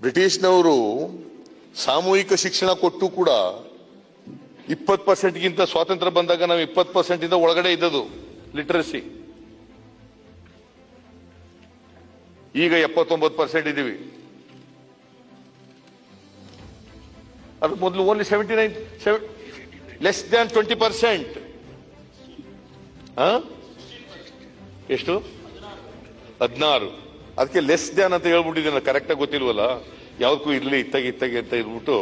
ಬ್ರಿಟಿಷ್ನವರು ಸಾಮೂಹಿಕ ಶಿಕ್ಷಣ ಕೊಟ್ಟು ಕೂಡ 20% ಸ್ವಾತಂತ್ರ್ಯ ಬಂದಾಗ ನಾವು 20% ಒಳಗಡೆ ಇದ್ದದು ಲಿಟರಸಿ. ಈಗ 79% ಇದ್ದೀವಿ. ಅದು ಮೊದಲು ಓನ್ಲಿ 79, ಲೆಸ್ ದ್ಯಾನ್ 20%. ಎಷ್ಟು? 16. ಅದಕ್ಕೆ ಲೆಸ್ ದ್ಯಾನ್ ಅಂತ ಹೇಳ್ಬಿಟ್ಟಿದ್ದೀನಿ, ಕರೆಕ್ಟ್ ಆಗಿ ಗೊತ್ತಿಲ್ವಲ್ಲ, ಯಾವ್ದಕ್ಕೂ ಇರ್ಲಿ ಇತ್ತಾಗಿ ಅಂತ ಇರ್ಬಿಟ್ಟು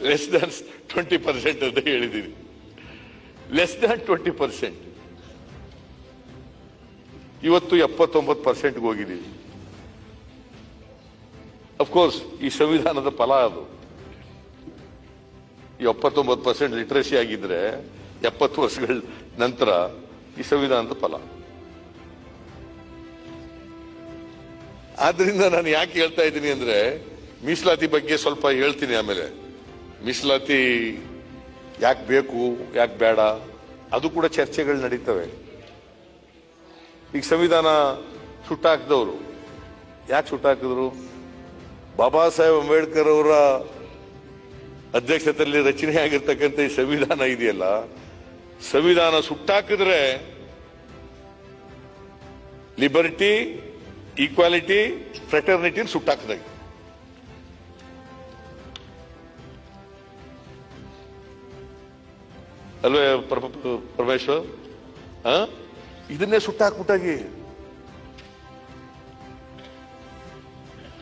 ಲೆಸ್ ದ್ಯಾನ್ 20% ಅಂತ ಹೇಳಿದ್ದೀನಿ. Less than 20%. ಇವತ್ತು 79% ಹೋಗಿದ್ದೀವಿ. ಅಫ್ಕೋರ್ಸ್ ಈ ಸಂವಿಧಾನದ ಫಲ ಅದು. ಈ 79% ಲಿಟರಸಿ ಆಗಿದ್ರೆ 70 ವರ್ಷಗಳ ನಂತರ ಈ ಸಂವಿಧಾನದ ಫಲ. ಆದ್ರಿಂದ ನಾನು ಯಾಕೆ ಹೇಳ್ತಾ ಇದ್ದೀನಿ ಅಂದ್ರೆ, ಮೀಸಲಾತಿ ಬಗ್ಗೆ ಸ್ವಲ್ಪ ಹೇಳ್ತೀನಿ. ಆಮೇಲೆ ಮೀಸಲಾತಿ ಯಾಕೆ ಬೇಕು, ಯಾಕೆ ಬೇಡ, ಅದು ಕೂಡ ಚರ್ಚೆಗಳು ನಡೀತವೆ. ಈಗ ಸಂವಿಧಾನ ಸುಟ್ಟಾಕಿದವರು ಯಾಕೆ ಸುಟ್ಟಾಕಿದ್ರು? ಬಾಬಾ ಸಾಹೇಬ್ ಅಂಬೇಡ್ಕರ್ ಅವರ ಅಧ್ಯಕ್ಷತೆಯಲ್ಲಿ ರಚನೆ ಆಗಿರ್ತಕ್ಕಂಥ ಈ ಸಂವಿಧಾನ ಇದೆಯಲ್ಲ, ಸಂವಿಧಾನ ಸುಟ್ಟಾಕಿದ್ರೆ ಲಿಬರ್ಟಿ, ಈಕ್ವಾಲಿಟಿ, ಫ್ರೆಟರ್ನಿಟಿ ಸುಟ್ಟಾಕದಾಗ. ಅಲ್ವೇ ಪರಮೇಶ್ವರ್? ಇದನ್ನೇ ಸುಟ್ಟಾಕ್ಬಿಟ್ಟಾಗಿ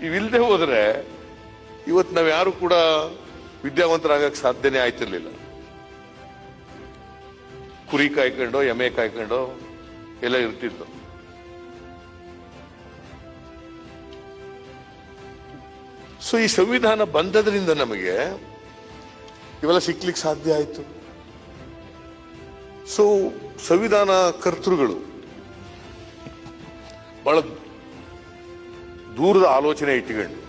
ಇವಿಲ್ಲದೆ ಹೋದ್ರೆ ಇವತ್ತು ನಾವ್ ಯಾರು ಕೂಡ ವಿದ್ಯಾವಂತರಾಗಕ್ಕೆ ಸಾಧ್ಯನೇ ಆಯ್ತಿರ್ಲಿಲ್ಲ. ಕುರಿ ಕಾಯ್ಕೊಂಡು ಎಮ್ಮೆ ಕಾಯ್ಕೊಂಡು ಎಲ್ಲ ಇರ್ತಿತ್ತು. ಸೊ ಈ ಸಂವಿಧಾನ ಬಂದದ್ರಿಂದ ನಮಗೆ ಇವೆಲ್ಲ ಸಿಕ್ಲಿಕ್ಕೆ ಸಾಧ್ಯ ಆಯ್ತು. ಸೊ ಸಂವಿಧಾನ ಕರ್ತೃಗಳು ಬಹಳ ದೂರದ ಆಲೋಚನೆ ಇಟ್ಟುಕೊಂಡು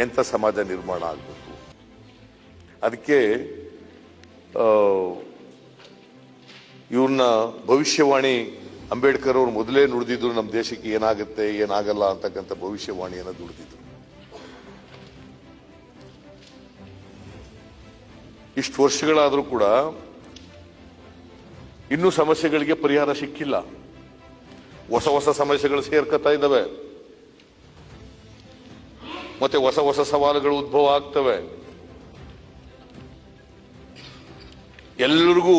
ಎಂತ ಸಮಾಜ ನಿರ್ಮಾಣ ಆಗಬೇಕು, ಅದಕ್ಕೆ ಇವ್ರನ್ನ ಭವಿಷ್ಯವಾಣಿ ಅಂಬೇಡ್ಕರ್ ಅವರು ಮೊದಲೇ ನುಡಿದಿದ್ರು, ನಮ್ಮ ದೇಶಕ್ಕೆ ಏನಾಗುತ್ತೆ ಏನಾಗಲ್ಲ ಅಂತಕ್ಕಂಥ ಭವಿಷ್ಯವಾಣಿಯನ್ನು ದುಡಿದಿದ್ರು. ಇಷ್ಟು ವರ್ಷಗಳಾದ್ರೂ ಕೂಡ ಇನ್ನೂ ಸಮಸ್ಯೆಗಳಿಗೆ ಪರಿಹಾರ ಸಿಕ್ಕಿಲ್ಲ. ಹೊಸ ಹೊಸ ಸಮಸ್ಯೆಗಳು ಸೇರ್ಕೊತಾ ಇದ್ದಾವೆ, ಮತ್ತೆ ಹೊಸ ಹೊಸ ಸವಾಲುಗಳು ಉದ್ಭವ ಆಗ್ತವೆ. ಎಲ್ಲರಿಗೂ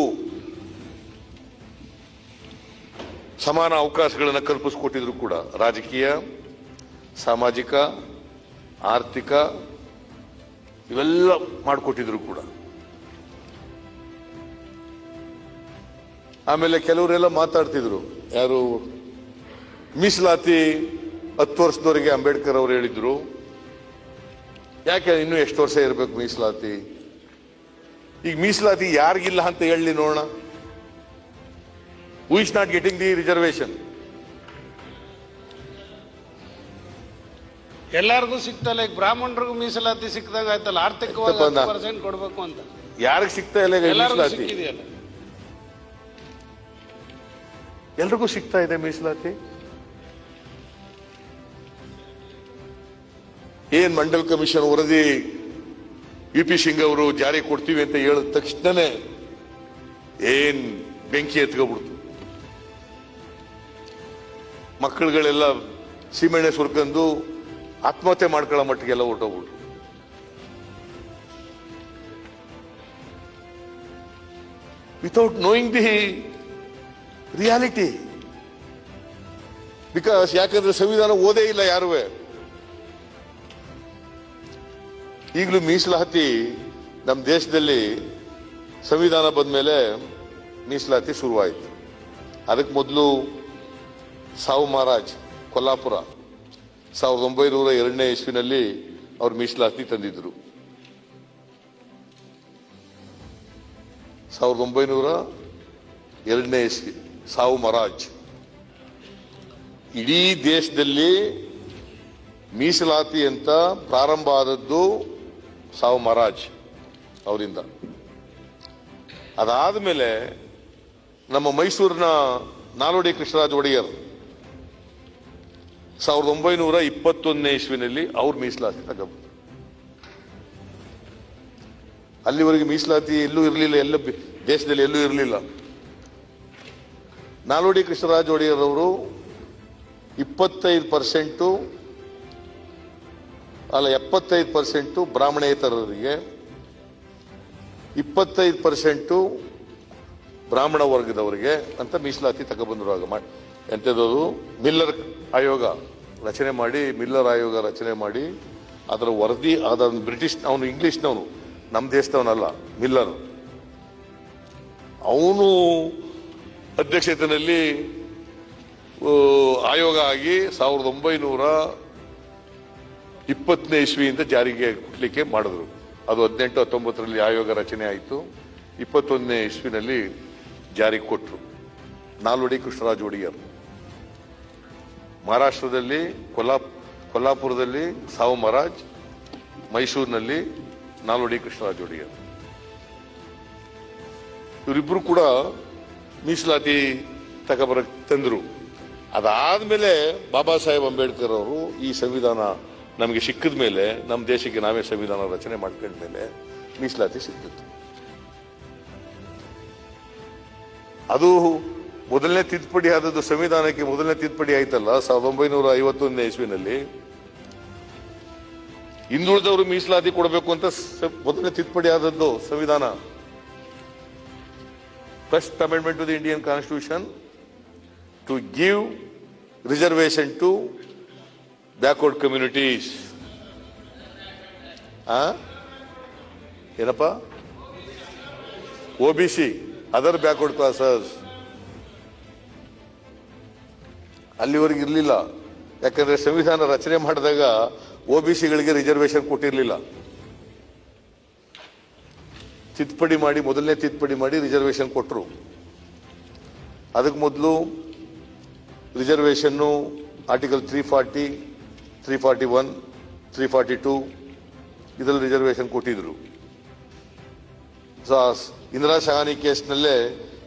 ಸಮಾನ ಅವಕಾಶಗಳನ್ನು ಕಲ್ಪಿಸಿಕೊಟ್ಟಿದ್ರು ಕೂಡ, ರಾಜಕೀಯ, ಸಾಮಾಜಿಕ, ಆರ್ಥಿಕ ಇವೆಲ್ಲ ಮಾಡಿಕೊಟ್ಟಿದ್ರು ಕೂಡ. ಆಮೇಲೆ ಕೆಲವರೆಲ್ಲ ಮಾತಾಡ್ತಿದ್ರು, ಯಾರು ಮೀಸಲಾತಿ 10 ವರ್ಷದವರೆಗೆ ಅಂಬೇಡ್ಕರ್ ಅವರು ಹೇಳಿದ್ರು, ಯಾಕೆ ಇನ್ನೂ ಎಷ್ಟು ವರ್ಷ ಇರಬೇಕು ಮೀಸಲಾತಿ? ಈಗ ಮೀಸಲಾತಿ ಯಾರಿಗಿಲ್ಲ ಅಂತ ಹೇಳಿ ನೋಡೋಣ. Who is not getting the reservation? ಎಲ್ಲರಿಗೂ ಸಿಗ್ತಲ್ಲ. ಈಗ ಬ್ರಾಹ್ಮಣರಿಗೂ ಮೀಸಲಾತಿ ಸಿಕ್ಕದಂಗ ಆಯ್ತಲ್ಲ, ಆರ್ಥಿಕವಾಗಿ 10% ಕೊಡ್ಬೇಕು ಅಂತ. ಯಾರಿಗೆ ಸಿಗ್ತಾ ಇಲ್ಲ ಮೀಸಲಾತಿ? ಎಲ್ರಿಗೂ ಸಿಗ್ತಾ ಇದೆ ಮೀಸಲಾತಿ. ಏನ್ ಮಂಡಲ್ ಕಮಿಷನ್ ವರದಿ ಯುಪಿ ಸಿಂಗ್ ಅವರು ಜಾರಿ ಕೊಡ್ತೀವಿ ಅಂತ ಹೇಳಿದ ತಕ್ಷಣನೇ ಏನ್ ಬೆಂಕಿ ಎತ್ಕೊಬಿಡ್ತು. ಮಕ್ಕಳುಗಳೆಲ್ಲ ಸೀಮೆಣ್ಣೆ ಸುರ್ಕೊಂಡು ಆತ್ಮಹತ್ಯೆ ಮಾಡ್ಕೊಳ್ಳೋ ಮಟ್ಟಿಗೆಲ್ಲ ಹೊರಟೋಗ್ಬಿಟ್ರು. Without knowing the reality. Because ಯಾಕಂದ್ರೆ ಸಂವಿಧಾನ ಓದೇ ಇಲ್ಲ ಯಾರುವೆ. ಈಗಲೂ ಮೀಸಲಾತಿ ನಮ್ಮ ದೇಶದಲ್ಲಿ ಸಂವಿಧಾನ ಬಂದ ಮೇಲೆ ಮೀಸಲಾತಿ ಶುರುವಾಯಿತು. ಅದಕ್ಕೆ ಮೊದಲು ಸಾವು ಮಹಾರಾಜ್ ಕೊಲ್ಲಾಪುರ 1902ನೇ ಇಸ್ವಿನಲ್ಲಿ ಅವ್ರು ಮೀಸಲಾತಿ ತಂದಿದ್ರು. 1902ನೇ ಇಸ್ವಿ ಸಾವು ಮಹಾರಾಜ್. ಇಡೀ ದೇಶದಲ್ಲಿ ಮೀಸಲಾತಿ ಅಂತ ಪ್ರಾರಂಭ ಆದದ್ದು ಸಾವು ಮಹಾರಾಜ್ ಅವರಿಂದ. ಅದಾದ ಮೇಲೆ ನಮ್ಮ ಮೈಸೂರಿನ ನಾಲ್ವಡಿ ಕೃಷ್ಣರಾಜ ಒಡೆಯರ್ 1921ನೇ ಇಸ್ವಿನಲ್ಲಿ ಅವ್ರು ಮೀಸಲಾತಿ ತಗೊಂಡ್ರು. ಅಲ್ಲಿವರೆಗೆ ಮೀಸಲಾತಿ ಎಲ್ಲೂ ಇರಲಿಲ್ಲ, ದೇಶದಲ್ಲಿ ಎಲ್ಲೂ ಇರಲಿಲ್ಲ. ನಾಲ್ವಡಿ ಕೃಷ್ಣರಾಜ ಒಡೆಯರ್ ಅವರು 25% ಅಲ್ಲ 75% ಬ್ರಾಹ್ಮಣೇತರರಿಗೆ, 25% ಬ್ರಾಹ್ಮಣ ವರ್ಗದವರಿಗೆ ಅಂತ ಮೀಸಲಾತಿ ತಗೊಬಂದ್ರು. ಆಗ ಎಂಥದ್ದು ಮಿಲ್ಲರ್ ಆಯೋಗ ರಚನೆ ಮಾಡಿ, ಅದರ ವರದಿ ಆದ ಬ್ರಿಟಿಷ್, ಅವನು ಇಂಗ್ಲಿಷ್ನವನು, ನಮ್ಮ ದೇಶದವನಲ್ಲ, ಮಿಲ್ಲರ್, ಅವನು ಅಧ್ಯಕ್ಷತೆಯಲ್ಲಿ ಆಯೋಗ ಆಗಿ 1920ನೇ ಇಸ್ವಿಯಿಂದ ಜಾರಿಗೆ ಕೊಡ್ಲಿಕ್ಕೆ ಮಾಡಿದ್ರು. ಅದು 18-19ರಲ್ಲಿ ಆಯೋಗ ರಚನೆ ಆಯಿತು. 21ನೇ ಇಸ್ವಿನಲ್ಲಿ ಜಾರಿಗೆ ಕೊಟ್ಟರು ನಾಲ್ವಡಿ ಕೃಷ್ಣರಾಜ ಒಡೆಯರ್. ಮಹಾರಾಷ್ಟ್ರದಲ್ಲಿ ಕೊಲ್ಲಾಪುರದಲ್ಲಿ ಸಾವು ಮಹಾರಾಜ್, ಮೈಸೂರಿನಲ್ಲಿ ನಾಲ್ವಡಿ ಕೃಷ್ಣರಾಜ ಒಡೆಯರ್. ಇವರಿಬ್ರು ಕೂಡ ಮೀಸಲಾತಿ ತಂದ್ರು. ಅದಾದ್ಮೇಲೆ ಬಾಬಾ ಸಾಹೇಬ್ ಅಂಬೇಡ್ಕರ್ ಅವರು ಈ ಸಂವಿಧಾನ ನಮಗೆ ಸಿಕ್ಕಿದ ಮೇಲೆ, ನಮ್ಮ ದೇಶಕ್ಕೆ ನಾವೇ ಸಂವಿಧಾನ ರಚನೆ ಮಾಡ್ಕೊಂಡ ಮೇಲೆ ಮೀಸಲಾತಿ ಸಿಕ್ಕಿತ್ತು. ಅದು ಮೊದಲನೇ ತಿದ್ದುಪಡಿ ಆದದ್ದು, ಸಂವಿಧಾನಕ್ಕೆ ಮೊದಲನೇ ತಿದ್ದುಪಡಿ ಆಯ್ತಲ್ಲ 1951ನೇ ಇಸ್ವಿನಲ್ಲಿ. ಹಿಂದುಳಿದವರು ಮೀಸಲಾತಿ ಕೊಡಬೇಕು ಅಂತ ಮೊದಲನೇ ತಿದ್ದುಪಡಿ ಆದದ್ದು ಸಂವಿಧಾನ. First amendment to the Indian constitution to give reservation to backward communities. ಏನಪ್ಪ? OBC, other backward classes. ಅಲ್ಲಿವರೆಗೆ ಇರಲಿಲ್ಲ. ಯಾಕಂದ್ರೆ ಸಂವಿಧಾನ ರಚನೆ ಮಾಡಿದಾಗ OBCಗಳಿಗೆ ರಿಸರ್ವೇಶನ್ ಕೊಟ್ಟಿರಲಿಲ್ಲ. ಮೊದಲನೇ ತಿದ್ದುಪಡಿ ಮಾಡಿ ರಿಸರ್ವೇಶನ್ ಕೊಟ್ಟರು. ಅದಕ್ಕೆ ಮೊದಲು ರಿಸರ್ವೇಶನ್ ಆರ್ಟಿಕಲ್ 340, 341, 342 ಇದರಲ್ಲಿ ರಿಸರ್ವೇಶನ್ ಕೊಟ್ಟಿದ್ರು. ಇಂದಿರಾ ಸಹಾನಿ ಕೇಸ್ನಲ್ಲೇ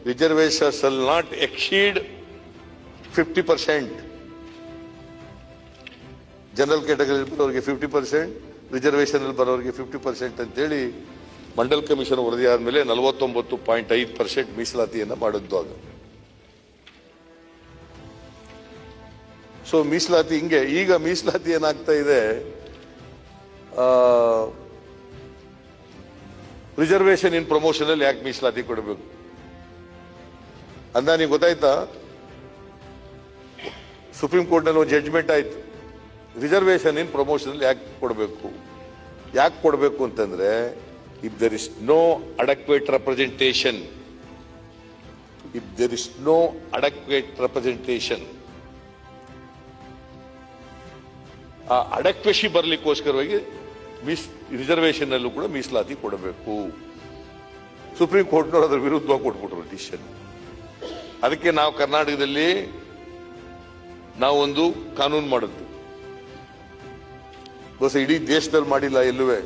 reservation shall not exceed 50%. General category ಬರೋರಿಗೆ 50%, ರಿಸರ್ವೇಶನ್ ಅಲ್ಲಿ ಬರೋರಿಗೆ 50% ಅಂತೇಳಿ ಮಂಡಲ್ ಕಮಿಷನ್ ವರದಿ ಆದ್ಮೇಲೆ 49.5% ಮೀಸಲಾತಿಯನ್ನ ಮಾಡಿದ್ದು ಆಗ. ಸೊ ಮೀಸಲಾತಿ ಹಿಂಗೆ. ಈಗ ಮೀಸಲಾತಿ ಏನಾಗ್ತಾ ಇದೆ, ರಿಸರ್ವೇಶನ್ ಇನ್ ಪ್ರಮೋಷನ್ ಅಲ್ಲಿ ಯಾಕೆ ಮೀಸಲಾತಿ ಕೊಡಬೇಕು ಅಂತ ನಿಮ್ಗೆ ಗೊತ್ತಾಯ್ತಾ? ಸುಪ್ರೀಂ ಕೋರ್ಟ್ ನಲ್ಲಿ ಒಂದು ಜಡ್ಜ್ಮೆಂಟ್ ಆಯ್ತು, ರಿಸರ್ವೇಶನ್ ಇನ್ ಪ್ರಮೋಷನ್ ಯಾಕೆ ಕೊಡಬೇಕು ಅಂತಂದ್ರೆ, if there is no adequate representation, ಆ ಅಡಕ್ವೆಶಿ ಬರ್ಲಿಕ್ಕೋಸ್ಕರವಾಗಿ ರಿಸರ್ವೇಶನ್ ಅಲ್ಲೂ ಕೂಡ ಮೀಸಲಾತಿ ಕೊಡಬೇಕು. ಸುಪ್ರೀಂ ಕೋರ್ಟ್ನವರು ಅದರ ವಿರುದ್ಧವಾಗಿ ಕೊಟ್ಬಿಟ್ರು ಡಿಸಿಷನ್. ಅದಕ್ಕೆ ನಾವು ಕರ್ನಾಟಕದಲ್ಲಿ ನಾವೊಂದು ಕಾನೂನು ಮಾಡಿದ್ದು, ಬಹುಶಃ ಇಡೀ ದೇಶದಲ್ಲಿ ಮಾಡಿಲ್ಲ ಎಲ್ಲುವೆ.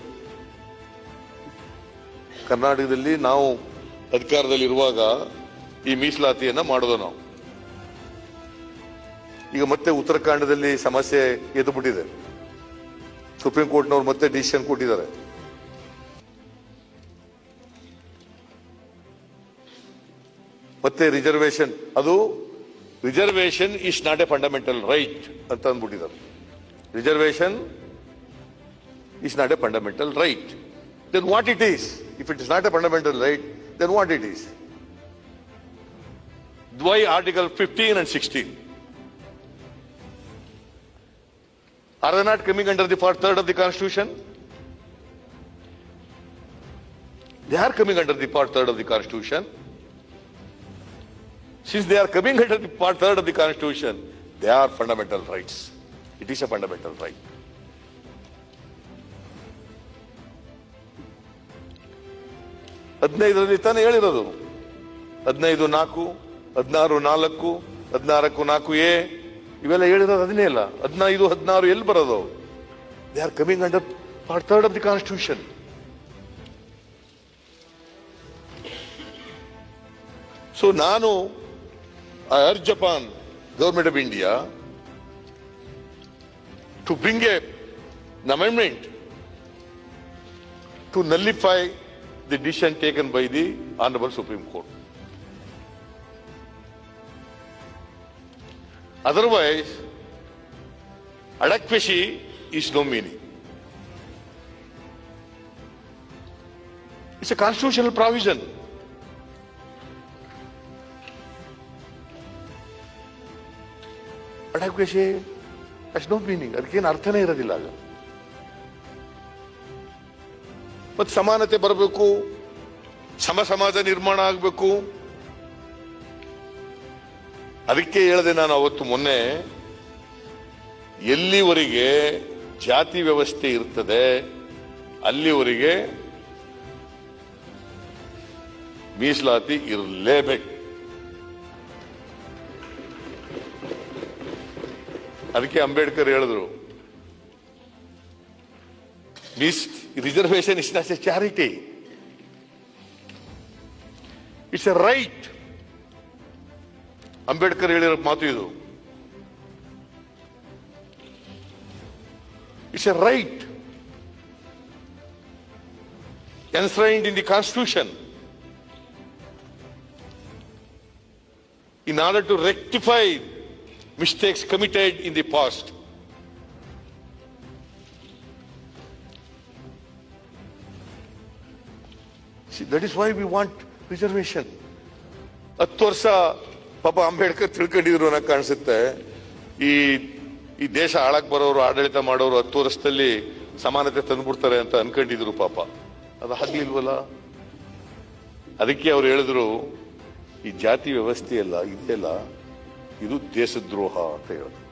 ಕರ್ನಾಟಕದಲ್ಲಿ ನಾವು ಅಧಿಕಾರದಲ್ಲಿರುವಾಗ ಈ ಮೀಸಲಾತಿಯನ್ನ ಮಾಡೋದು ನಾವು. ಈಗ ಮತ್ತೆ ಉತ್ತರಾಖಂಡದಲ್ಲಿ ಸಮಸ್ಯೆ ಎದ್ದುಬಿಟ್ಟಿದೆ. ಸುಪ್ರೀಂ ಕೋರ್ಟ್ನವರು ಮತ್ತೆ ಡಿಸಿಷನ್ ಕೊಟ್ಟಿದ್ದಾರೆ. ಮತ್ತೆ reservation is not a fundamental right ಅಂತ ಅಂದ್ಬಿಟ್ಟಿದ್ದಾರೆ. Reservation is not a fundamental right. Then what it is? If it is not a fundamental right, then what it is? Why Article 15 and 16? Are they not coming under the third of the Constitution? They are coming under the part third of the Constitution. Since they are coming under the part third of the Constitution, they are fundamental rights. It is a fundamental right. ಹದಿನೈದರಲ್ಲಿ ತಾನೇ ಹೇಳಿರೋದು. 15(4), 16(4), 16(4)A ಇವೆಲ್ಲ ಹೇಳಿರೋದು ಅದನ್ನೇ ಅಲ್ಲ. 15, 16 ಎಲ್ಲಿ ಬರೋದು? They are coming under part third of the constitution. So ನಾನು I urge upon government of India to bring an amendment to nullify the decision taken by the Honorable Supreme Court. Otherwise, adequacy is no meaning. It's a constitutional provision. Adequacy has no meaning. ಅದಕ್ಕೇನು ಅರ್ಥನೇ ಇರೋದಿಲ್ಲ ಆಗ. ಮತ್ತೆ ಸಮಾನತೆ ಬರಬೇಕು, ಸಮಾಜ ನಿರ್ಮಾಣ ಆಗಬೇಕು. ಅದಕ್ಕೆ ಹೇಳಿದೆ ನಾನು ಅವತ್ತು ಮೊನ್ನೆ, ಎಲ್ಲಿವರೆಗೆ ಜಾತಿ ವ್ಯವಸ್ಥೆ ಇರ್ತದೆ ಅಲ್ಲಿವರೆಗೆ ಮೀಸಲಾತಿ ಇರಲೇಬೇಕು. ಅದಕ್ಕೆ ಅಂಬೇಡ್ಕರ್ ಹೇಳಿದ್ರು, reservation is not A charity, it's A right. Ambedkar ಹೇಳಿರೋ ಮಾತು ಇದು. It's A right enshrined in the Constitution in order to rectify mistakes committed in the past. See, that is why we want reservation. 10 ವರ್ಷ ಪಾಪ ಅಂಬೇಡ್ಕರ್ ತಿಳ್ಕೊಂಡಿದ್ರು ಅನ್ನೋ ಕಾಣಿಸುತ್ತೆ. ಈ ದೇಶ ಆಳಕ್ ಬರೋರು, ಆಡಳಿತ ಮಾಡೋರು 10 ವರ್ಷದಲ್ಲಿ ಸಮಾನತೆ ತಂದ್ಬಿಡ್ತಾರೆ ಅಂತ ಅನ್ಕೊಂಡಿದ್ರು ಪಾಪ. ಅದು ಆಗ್ಲಿಲ್ವಲ್ಲ. ಅದಕ್ಕೆ ಅವ್ರು ಹೇಳಿದ್ರು, ಈ ಜಾತಿ ವ್ಯವಸ್ಥೆ ಎಲ್ಲ ಇದೆಯಲ್ಲ, ಇದು ದೇಶದ್ರೋಹ ಅಂತ ಹೇಳಿದ್ರು.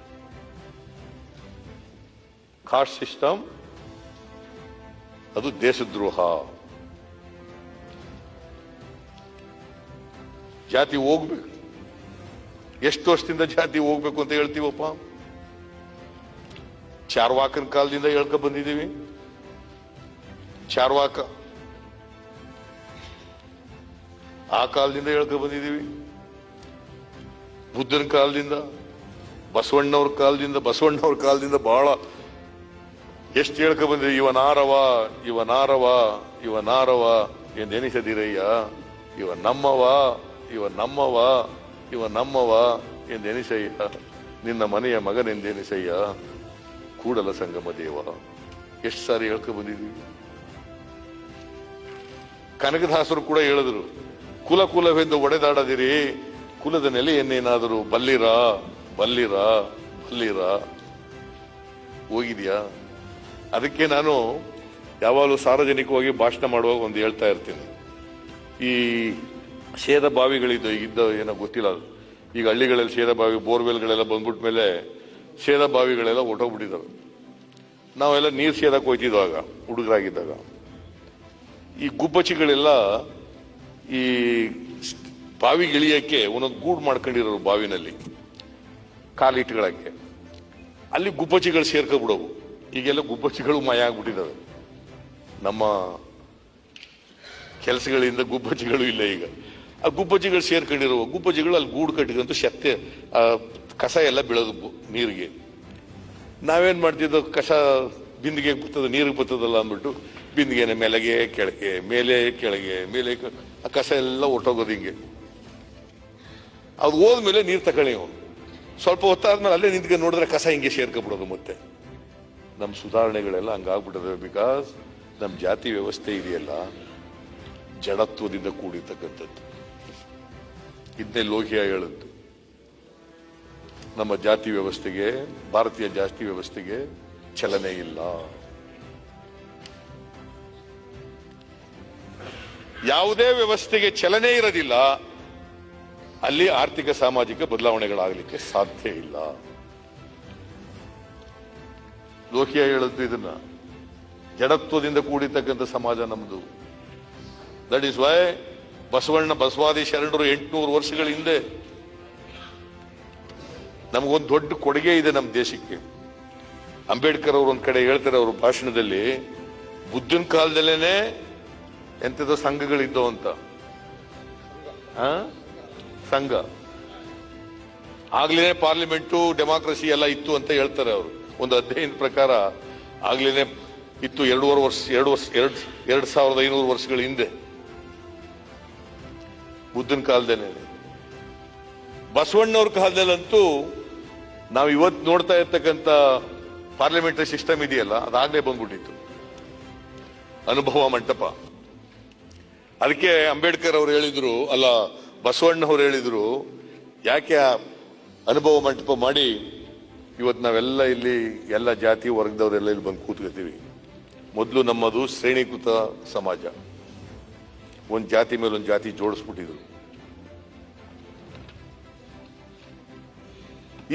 ಕಾಸ್ಟ್ ಸಿಸ್ಟಮ್ ಅದು ದೇಶದ್ರೋಹ. ಜಾತಿ ಹೋಗ್ಬೇಕು. ಎಷ್ಟು ವರ್ಷದಿಂದ ಜಾತಿ ಹೋಗ್ಬೇಕು ಅಂತ ಹೇಳ್ತೀವಪ್ಪ? ಚಾರ್ವಾಕನ ಕಾಲದಿಂದ ಹೇಳ್ಕೊ ಬಂದಿದ್ದೀವಿ. ಚಾರ್ವಾಕ ಆ ಕಾಲದಿಂದ ಹೇಳ್ಕೊ ಬಂದಿದ್ದೀವಿ. ಬುದ್ಧನ ಕಾಲದಿಂದ, ಬಸವಣ್ಣವ್ರ ಕಾಲದಿಂದ ಬಹಳ ಎಷ್ಟು ಹೇಳ್ಕೊ ಬಂದಿದ್ದೀವಿ. ಇವನಾರವ ಎಂದೆನಿಸದಿರಯ್ಯ, ಇವ ನಮ್ಮವ ಎಂದೆನಿಸಯ್ಯ, ನಿನ್ನ ಮನೆಯ ಮಗನೆಂದೆನಿಸಯ್ಯ, ಕೂಡಲ ಸಂಗಮ ದೇವ. ಎಷ್ಟು ಸಾರಿ ಹೇಳ್ಕೊ ಬಂದಿದ್ದೀವಿ. ಕನಕದಾಸರು ಕೂಡ ಹೇಳಿದ್ರು, ಕುಲವೆಂದು ಒಡೆದಾಡದಿರಿ, ಕುಲದ ನೆಲೆಯನ್ನೇನಾದರೂ ಬಲ್ಲಿರ. ಹೋಗಿದ್ಯಾ? ಅದಕ್ಕೆ ನಾನು ಯಾವಾಗಲೂ ಸಾರ್ವಜನಿಕವಾಗಿ ಭಾಷಣ ಮಾಡುವಾಗ ಒಂದು ಹೇಳ್ತಾ ಇರ್ತೀನಿ. ಈ ಸೇದ ಬಾವಿಗಳಿದ್ದ ಏನೋ ಗೊತ್ತಿಲ್ಲ, ಈಗ ಹಳ್ಳಿಗಳಲ್ಲಿ ಸೇದ ಬಾವಿ, ಬೋರ್ವೆಲ್ಗಳೆಲ್ಲ ಬಂದ್ಬಿಟ್ಟ ಮೇಲೆ ಸೇದ ಬಾವಿಗಳೆಲ್ಲ ಹೊಟ್ಟೋಗ್ಬಿಟ್ಟಿದ್ದಾವೆ. ನಾವೆಲ್ಲ ನೀರು ಸೇದಕ್ಕೆ ಹೋಯ್ತಿದ್ವಾಗ ಹುಡುಗರಾಗಿದ್ದಾಗ, ಈ ಗುಬ್ಬಚ್ಚಿಗಳೆಲ್ಲ ಈ ಬಾವಿಗಿಳಿಯಕ್ಕೆ ಒಂದೊಂದು ಗೂಡು ಮಾಡ್ಕೊಂಡಿರೋರು ಬಾವಿನಲ್ಲಿ ಕಾಲಿಟ್ಗಳಕ್ಕೆ. ಅಲ್ಲಿ ಗುಬ್ಬಚ್ಚಿಗಳು ಸೇರ್ಕೊಬಿಡೋವು. ಈಗೆಲ್ಲ ಗುಬ್ಬಚ್ಚಿಗಳು ಮಾಯ ಆಗ್ಬಿಟ್ಟಿದ್ದಾವೆ. ನಮ್ಮ ಕೆಲಸಗಳಿಂದ ಗುಬ್ಬಚ್ಚಿಗಳು ಇಲ್ಲ ಈಗ. ಆ ಗುಬ್ಬಚ್ಚಿಗಳು ಸೇರ್ಕೊಂಡಿರುವ ಗುಬ್ಬಚ್ಚಿಗಳು ಅಲ್ಲಿ ಗೂಡು ಕಟ್ಟಿದಂತೂ ಶಕ್ತಿ ಕಸ ಎಲ್ಲ ಬೀಳೋದು ನೀರಿಗೆ. ನಾವೇನ್ ಮಾಡ್ತಿದ್ದೋ, ಕಸ ಬಿಂದಿಗೆ ಬರ್ತದ, ನೀರಿಗೆ ಬರ್ತದಲ್ಲ ಅಂದ್ಬಿಟ್ಟು ಬಿಂದಿಗೆನ ಮೇಲೆಗೆ ಕೆಳಗೆ, ಮೇಲೆ ಆ ಕಸ ಎಲ್ಲ ಹೊಟ್ಟೋಗೋದು ಹಿಂಗೆ. ಅದು ಹೋದ್ಮೇಲೆ ನೀರು ತಗೊಳ್ಳಿ ಅವನು. ಸ್ವಲ್ಪ ಹೊತ್ತಾದ್ಮೇಲೆ ಅಲ್ಲೇ ನಿಂತ್ಕೊಂಡು ನೋಡಿದ್ರೆ ಕಸ ಹಿಂಗೆ ಸೇರ್ಕೊಬಿಡೋದು. ಮತ್ತೆ ನಮ್ಮ ಸುಧಾರಣೆಗಳೆಲ್ಲ ಹಂಗಾಗ್ಬಿಟ್ಟದೆ. ಬಿಕಾಸ್ ನಮ್ಮ ಜಾತಿ ವ್ಯವಸ್ಥೆ ಇದೆಯಲ್ಲ, ಜಡತ್ವದಿಂದ ಕೂಡಿರ್ತಕ್ಕಂಥದ್ದು. ಇದನ್ನೇ ಲೋಹಿಯಾ ಹೇಳಿದ್ದು. ನಮ್ಮ ಜಾತಿ ವ್ಯವಸ್ಥೆಗೆ, ಭಾರತೀಯ ಜಾತಿ ವ್ಯವಸ್ಥೆಗೆ ಚಲನೆ ಇಲ್ಲ. ಯಾವುದೇ ವ್ಯವಸ್ಥೆಗೆ ಚಲನೆ ಇರೋದಿಲ್ಲ, ಅಲ್ಲಿ ಆರ್ಥಿಕ ಸಾಮಾಜಿಕ ಬದಲಾವಣೆಗಳಾಗಲಿಕ್ಕೆ ಸಾಧ್ಯ ಇಲ್ಲ. ಲೋಹಿಯಾ ಹೇಳಿದ್ದು ಇದನ್ನ. ಜಡತ್ವದಿಂದ ಕೂಡಿರ್ತಕ್ಕಂಥ ಸಮಾಜ ನಮ್ದು. ದಟ್ ಈಸ್ ವೈ ಬಸವಾದಿ ಶರಣರು 800 ವರ್ಷಗಳ ಹಿಂದೆ ನಮಗೊಂದು ದೊಡ್ಡ ಕೊಡುಗೆ ಇದೆ ನಮ್ಮ ದೇಶಕ್ಕೆ. ಅಂಬೇಡ್ಕರ್ ಅವರು ಒಂದ್ ಕಡೆ ಹೇಳ್ತಾರೆ ಅವ್ರ ಭಾಷಣದಲ್ಲಿ, ಬುದ್ಧನ ಕಾಲದಲ್ಲೇನೆ ಎಂಥದೋ ಸಂಘಗಳಿದ್ದವು ಅಂತ. ಸಂಘ ಆಗ್ಲೇ ಪಾರ್ಲಿಮೆಂಟು ಡೆಮಾಕ್ರಸಿ ಎಲ್ಲ ಇತ್ತು ಅಂತ ಹೇಳ್ತಾರೆ ಅವರು. ಒಂದು ಅಧ್ಯಯನದ ಪ್ರಕಾರ ಆಗ್ಲೇನೆ ಇತ್ತು. 2500 ವರ್ಷಗಳ ಹಿಂದೆ ಬುದ್ಧನ ಕಾಲದೇನೆ. ಬಸವಣ್ಣವ್ರ ಕಾಲದಲ್ಲಂತೂ ನಾವು ಇವತ್ತು ನೋಡ್ತಾ ಇರ್ತಕ್ಕಂಥ ಪಾರ್ಲಿಮೆಂಟರಿ ಸಿಸ್ಟಮ್ ಇದೆಯಲ್ಲ, ಅದಾಗಲೇ ಬಂದ್ಬಿಟ್ಟಿತ್ತು, ಅನುಭವ ಮಂಟಪ. ಅದಕ್ಕೆ ಅಂಬೇಡ್ಕರ್ ಅವರು ಹೇಳಿದ್ರು, ಅಲ್ಲ ಬಸವಣ್ಣವ್ರು ಹೇಳಿದ್ರು, ಯಾಕೆ ಅನುಭವ ಮಂಟಪ ಮಾಡಿ ಇವತ್ತು ನಾವೆಲ್ಲ ಇಲ್ಲಿ ಎಲ್ಲ ಜಾತಿ ವರ್ಗದವರೆಲ್ಲ ಇಲ್ಲಿ ಬಂದು ಕೂತ್ಕೊತೀವಿ. ಮೊದಲು ನಮ್ಮದು ಶ್ರೇಣೀಕೃತ ಸಮಾಜ, ಒಂದು ಜಾತಿ ಮೇಲೆ ಒಂದು ಜಾತಿ ಜೋಡಿಸ್ಬಿಟ್ಟಿದ್ರು.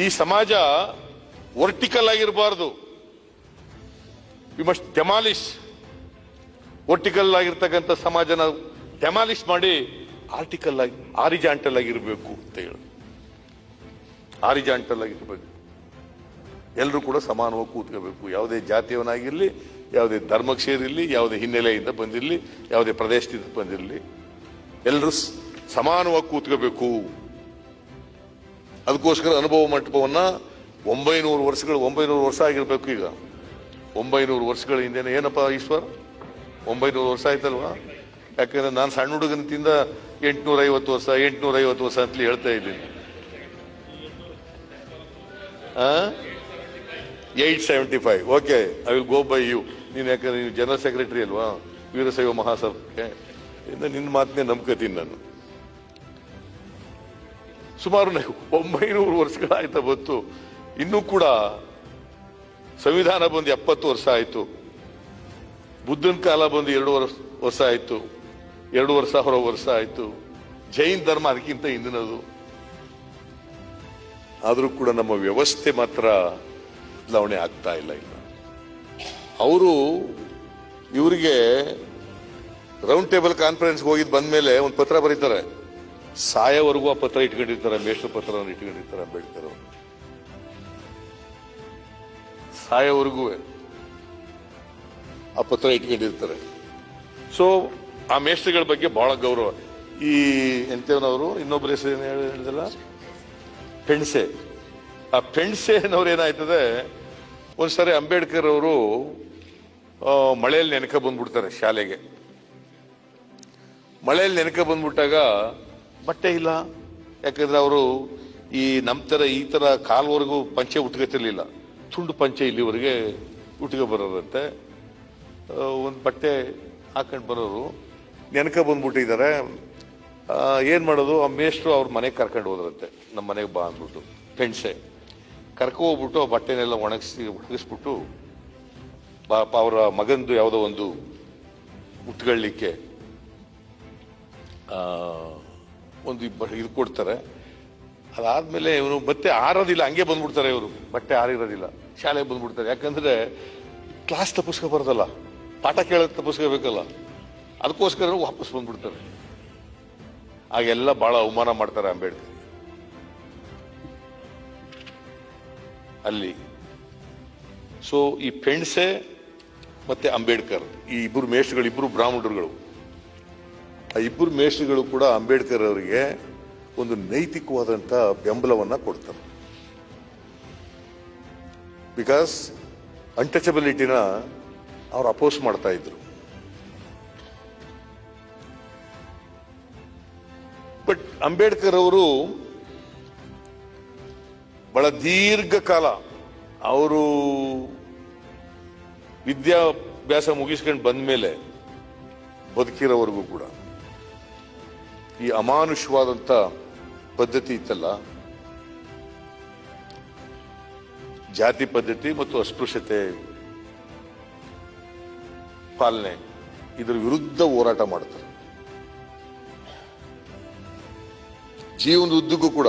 ಈ ಸಮಾಜ ವರ್ಟಿಕಲ್ ಆಗಿರಬಾರ್ದು, ವಿ ಮಸ್ಟ್ ಡೆಮಾಲಿಶ್. ವರ್ಟಿಕಲ್ ಆಗಿರ್ತಕ್ಕಂಥ ಸಮಾಜನ ಡೆಮಾಲಿಶ್ ಮಾಡಿ ಆರ್ಟಿಕಲ್ ಆಗಿ ಆರಿಜಾಂಟಲ್ ಆಗಿರ್ಬೇಕು ಅಂತ ಹೇಳಿ. ಆರಿಜಾಂಟಲ್ ಆಗಿರ್ಬೇಕು, ಎಲ್ಲರೂ ಕೂಡ ಸಮಾನವಾಗಿ ಕೂತ್ಕೋಬೇಕು. ಯಾವುದೇ ಜಾತಿಯವನಾಗಿರ್ಲಿ, ಯಾವುದೇ ಧರ್ಮಕ್ಕೆ ಸೇರಿರಲಿ, ಯಾವುದೇ ಹಿನ್ನೆಲೆಯಿಂದ ಬಂದಿರಲಿ, ಯಾವುದೇ ಪ್ರದೇಶದಿಂದ ಬಂದಿರಲಿ, ಎಲ್ಲರೂ ಸಮಾನವಾಗಿ ಕೂತ್ಕೋಬೇಕು. ಅದಕ್ಕೋಸ್ಕರ ಅನುಭವ ಮಂಟಪವನ್ನ 900 ವರ್ಷ ಆಗಿರ್ಬೇಕು. ಈಗ 900 ವರ್ಷಗಳ ಹಿಂದೆನೆ ಏನಪ್ಪಾ ಈಶ್ವರ್, 900 ವರ್ಷ ಆಯ್ತಲ್ವಾ? ಯಾಕಂದ್ರೆ ನಾನು ಸಣ್ಣ ಹುಡುಗನಂತಿಂದ 850 ವರ್ಷ ಅಂತಲೇ ಹೇಳ್ತಾ ಇದ್ದೀನಿ. 875. Okay, I will go by you. ನೀನ್ ಯಾಕಂದ್ರೆ ನೀವು ಜನರಲ್ ಸೆಕ್ರೆಟರಿ ಅಲ್ವಾ ವೀರಶೈವ ಮಹಾಸಭಕ್ಕೆ, ನಿನ್ನ ಮಾತನ್ನೇ ನಂಬ್ಕತೀನಿ ನಾನು. ಸುಮಾರು 900 ವರ್ಷಗಳಾಯ್ತಾ ಬಂತು. ಇನ್ನೂ ಕೂಡ ಸಂವಿಧಾನ ಬಂದು 70 ವರ್ಷ ಆಯ್ತು. ಬುದ್ಧನ ಕಾಲ ಬಂದು 2 ವರ್ಷ ಆಯ್ತು, 2,500 ವರ್ಷ ಆಯ್ತು. ಜೈನ್ ಧರ್ಮ ಅದಕ್ಕಿಂತ ಹಿಂದಿನದು. ಆದ್ರೂ ಕೂಡ ನಮ್ಮ ವ್ಯವಸ್ಥೆ ಮಾತ್ರ ಬದಲಾವಣೆ ಆಗ್ತಾ ಇಲ್ಲ. ಅವರು ಇವರಿಗೆ ರೌಂಡ್ ಟೇಬಲ್ ಕಾನ್ಫರೆನ್ಸ್ ಹೋಗಿದ್ ಬಂದ್ಮೇಲೆ ಒಂದು ಪತ್ರ ಬರೀತಾರೆ. ಸಾಯವರೆಗೂ ಆ ಪತ್ರ ಇಟ್ಕೊಂಡಿರ್ತಾರೆ, ಮೇಷ್ಟ್ರ ಪತ್ರವನ್ನು ಇಟ್ಕೊಂಡಿರ್ತಾರೆ ಅಂಬೇಡ್ಕರ್ ಅವರು. ಸಾಯವರೆಗೂ ಆ ಪತ್ರ ಇಟ್ಕೊಂಡಿರ್ತಾರೆ. ಸೊ ಆ ಮೇಷ್ಟ್ರಗಳ ಬಗ್ಗೆ ಬಹಳ ಗೌರವ. ಈ ಎಂತವನವರು ಇನ್ನೊಬ್ಬರ ಹೆಸರು ಏನು ಹೇಳಿದಲ್ಲ, ಪೆಂಡ್ಸೆ. ಆ ಪೆಂಡ್ಸೆನವ್ರು ಏನಾಯ್ತದೆ, ಒಂದ್ಸರಿ ಅಂಬೇಡ್ಕರ್ ಅವರು ಮಳೆಯಲ್ಲಿ ನೆನಕ ಬಂದ್ಬಿಡ್ತಾರೆ ಶಾಲೆಗೆ. ಮಳೆಯಲ್ಲಿ ನೆನಕ ಬಂದ್ಬಿಟ್ಟಾಗ ಬಟ್ಟೆ ಇಲ್ಲ. ಯಾಕಂದ್ರೆ ಅವರು ನಮ್ಮ ತರ ಈ ತರ ಕಾಲ್ವರೆಗೂ ಪಂಚೆ ಉಟ್ಕೋತಿರ್ಲಿಲ್ಲ, ತುಂಡು ಪಂಚೆ ಇಲ್ಲಿವರೆಗೆ ಉಟ್ಕೊ ಬರೋದಂತೆ. ಒಂದು ಬಟ್ಟೆ ಹಾಕೊಂಡು ಬರೋರು ನೆನಕ ಬಂದ್ಬಿಟ್ಟಿದ್ದಾರೆ. ಏನ್ ಮಾಡೋದು, ಆ ಮೇಷ್ಟ್ರು ಅವ್ರ ಮನೆಗೆ ಕರ್ಕೊಂಡು ಹೋದ್ರಂತೆ. ನಮ್ಮ ಮನೆಗೆ ಬಾ ಅಂದ್ಬಿಟ್ಟು ಪೆಂಡ್ಸೆ ಕರ್ಕೊ ಹೋಗ್ಬಿಟ್ಟು ಆ ಬಟ್ಟೆನೆಲ್ಲ ಒಣಗಿಸ್ಬಿಟ್ಟು ಅವರ ಮಗಂದು ಯಾವುದೋ ಒಂದು ಉಟ್ಕೊಳ್ಳಿಕ್ಕೆ ಒಂದು ಇದು ಕೊಡ್ತಾರೆ. ಅದಾದ್ಮೇಲೆ ಇವನು ಮತ್ತೆ ಆರೋದಿಲ್ಲ, ಹಂಗೆ ಬಂದ್ಬಿಡ್ತಾರೆ ಇವರು. ಬಟ್ಟೆ ಆರಿರೋದಿಲ್ಲ, ಶಾಲೆಗೆ ಬಂದ್ಬಿಡ್ತಾರೆ. ಯಾಕಂದ್ರೆ ಕ್ಲಾಸ್ ತಪ್ಪಿಸ್ಕೋಬಾರ್ದಲ್ಲ, ಪಾಠ ಕೇಳೋದು ತಪ್ಪಿಸ್ಕೋಬೇಕಲ್ಲ, ಅದಕ್ಕೋಸ್ಕರ ವಾಪಸ್ ಬಂದ್ಬಿಡ್ತಾರೆ. ಆಗೆಲ್ಲ ಬಹಳ ಅವಮಾನ ಮಾಡ್ತಾರೆ ಅಂಬೇಡ್ಕರ್ ಅಲ್ಲಿ. ಸೊ ಈ ಪೆಂಡ್ಸೆ ಮತ್ತೆ ಅಂಬೇಡ್ಕರ್, ಈ ಇಬ್ಬರು ಮೇಷ್ಟ್ರುಗಳು, ಇಬ್ಬರು ಬ್ರಾಹ್ಮಣರುಗಳು, ಆ ಇಬ್ಬರು ಮೇಷ್ಟ್ರುಗಳು ಕೂಡ ಅಂಬೇಡ್ಕರ್ ಅವರಿಗೆ ಒಂದು ನೈತಿಕವಾದಂತ ಬೆಂಬಲವನ್ನ ಕೊಡ್ತಾರೆ. ಬಿಕಾಸ್ ಅನ್ಟಚಬಿಲಿಟಿನ ಅವ್ರು ಅಪೋಸ್ ಮಾಡ್ತಾ ಇದ್ರು. ಬಟ್ ಅಂಬೇಡ್ಕರ್ ಅವರು ಬಹಳ ದೀರ್ಘಕಾಲ ಅವರು ವಿದ್ಯಾಭ್ಯಾಸ ಮುಗಿಸ್ಕೊಂಡು ಬಂದ್ಮೇಲೆ ಬದುಕಿರೋವರೆಗೂ ಕೂಡ ಈ ಅಮಾನುಷವಾದಂತ ಪದ್ಧತಿ ಇತ್ತಲ್ಲ, ಜಾತಿ ಪದ್ಧತಿ ಮತ್ತು ಅಸ್ಪೃಶ್ಯತೆ ಪಾಲನೆ, ಇದರ ವಿರುದ್ಧ ಹೋರಾಟ ಮಾಡ್ತಾರೆ. ಜೀವನದ ಉದ್ದಕ್ಕೂ ಕೂಡ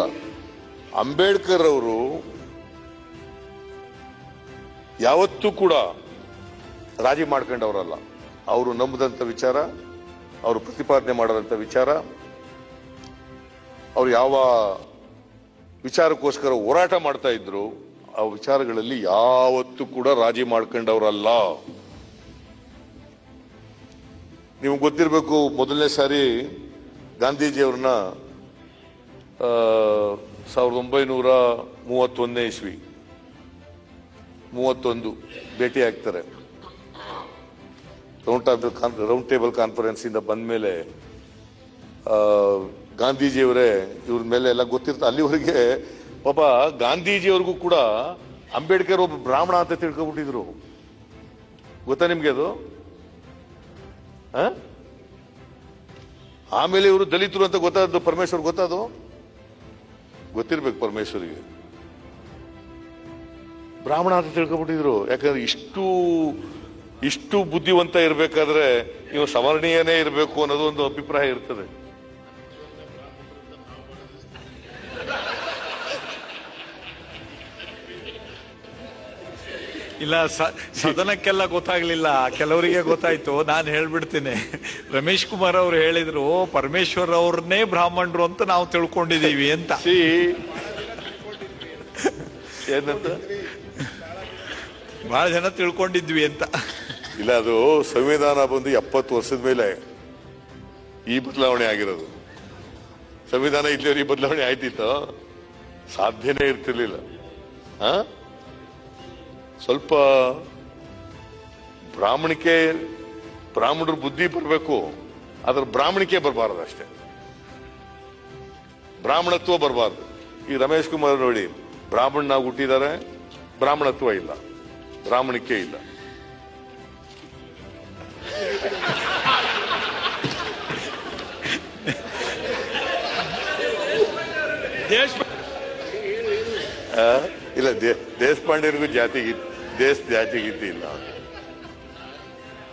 ಅಂಬೇಡ್ಕರ್ ಅವರು ಯಾವತ್ತೂ ಕೂಡ ರಾಜಿ ಮಾಡ್ಕೊಂಡವರಲ್ಲ. ಅವರು ನಂಬದಂತ ವಿಚಾರ, ಅವರು ಪ್ರತಿಪಾದನೆ ಮಾಡದಂತ ವಿಚಾರ, ಅವರು ಯಾವ ವಿಚಾರಕ್ಕೋಸ್ಕರ ಹೋರಾಟ ಮಾಡ್ತಾ ಇದ್ರು ಆ ವಿಚಾರಗಳಲ್ಲಿ ಯಾವತ್ತೂ ಕೂಡ ರಾಜಿ ಮಾಡ್ಕೊಂಡವರಲ್ಲ. ನಿಮ್ಗೆ ಗೊತ್ತಿರಬೇಕು, ಮೊದಲನೇ ಸಾರಿ ಗಾಂಧೀಜಿಯವ್ರನ್ನ 1931 ಇಸ್ವಿ 31 ಭೇಟಿ ಆಗ್ತಾರೆ. ರೌಂಡ್ ಟೇಬಲ್ ಕಾನ್ಫರೆನ್ಸ್ ಇಂದ ಬಂದ ಮೇಲೆ ಗಾಂಧೀಜಿಯವರೇ ಇವ್ರ ಮೇಲೆ ಎಲ್ಲ ಗೊತ್ತಿರ್ತ. ಅಲ್ಲಿವರೆಗೆ ಪಾಪ ಗಾಂಧೀಜಿಯವ್ರಿಗೂ ಕೂಡ ಅಂಬೇಡ್ಕರ್ ಒಬ್ಬ ಬ್ರಾಹ್ಮಣ ಅಂತ ತಿಳ್ಕೊಬಿಟ್ಟಿದ್ರು. ಗೊತ್ತಾ ನಿಮ್ಗೆ ಅದು? ಆಮೇಲೆ ಇವರು ದಲಿತರು ಅಂತ ಗೊತ್ತಾದ್ದು ಪರಮೇಶ್ವರ್. ಗೊತ್ತಾದು ಗೊತ್ತಿರ್ಬೇಕು ಪರಮೇಶ್ವರಿಗೆ. ಬ್ರಾಹ್ಮಣ ಅಂತ ತಿಳ್ಕೊಬಿಟ್ಟಿದ್ರು. ಯಾಕಂದ್ರೆ ಇಷ್ಟು ಬುದ್ಧಿವಂತ ಇರ್ಬೇಕಾದ್ರೆ ನೀವು ಸವರ್ಣೀಯನೇ ಇರಬೇಕು ಅನ್ನೋದು ಒಂದು ಅಭಿಪ್ರಾಯ ಇರ್ತದೆ. ಇಲ್ಲ, ಸದನಕ್ಕೆಲ್ಲ ಗೊತ್ತಾಗ್ಲಿಲ್ಲ, ಕೆಲವರಿಗೆ ಗೊತ್ತಾಯ್ತು. ನಾನು ಹೇಳ್ಬಿಡ್ತೀನಿ. ರಮೇಶ್ ಕುಮಾರ್ ಅವ್ರು ಹೇಳಿದ್ರು ಪರಮೇಶ್ವರ್ ಅವ್ರನ್ನೇ ಬ್ರಾಹ್ಮಣರು ಅಂತ ನಾವು ತಿಳ್ಕೊಂಡಿದೀವಿ ಅಂತ. ಏನಂತ ಬಹಳ ಜನ ತಿಳ್ಕೊಂಡಿದ್ವಿ ಅಂತ. ಇಲ್ಲ, ಅದು ಸಂವಿಧಾನ ಬಂದು 70 ವರ್ಷದ ಮೇಲೆ ಈ ಬದಲಾವಣೆ ಆಗಿರೋದು. ಸಂವಿಧಾನ ಇಲ್ಲಿಯವ್ರು ಈ ಬದಲಾವಣೆ ಆಯ್ತಿತ್ತು? ಸಾಧ್ಯನೇ ಇರ್ತಿರ್ಲಿಲ್ಲ. ಸ್ವಲ್ಪ ಬ್ರಾಹ್ಮಣರು ಬುದ್ಧಿ ಬರಬೇಕು, ಅದ್ರ ಬ್ರಾಹ್ಮಣಿಕೆ ಬರಬಾರದು ಅಷ್ಟೇ. ಬ್ರಾಹ್ಮಣತ್ವ ಬರಬಾರ್ದು. ಈ ರಮೇಶ್ ಕುಮಾರ್ ನೋಡಿ, ಬ್ರಾಹ್ಮಣನಾಗಿ ಹುಟ್ಟಿದ್ದಾರೆ, ಬ್ರಾಹ್ಮಣತ್ವ ಇಲ್ಲ, ಬ್ರಾಹ್ಮಣಿಕೆ ಇಲ್ಲ. ಇಲ್ಲ, ದೇಶಪಾಂಡೆರಿಗೂ ಜಾತಿಗಿತ್ತು ಇಲ್ಲ.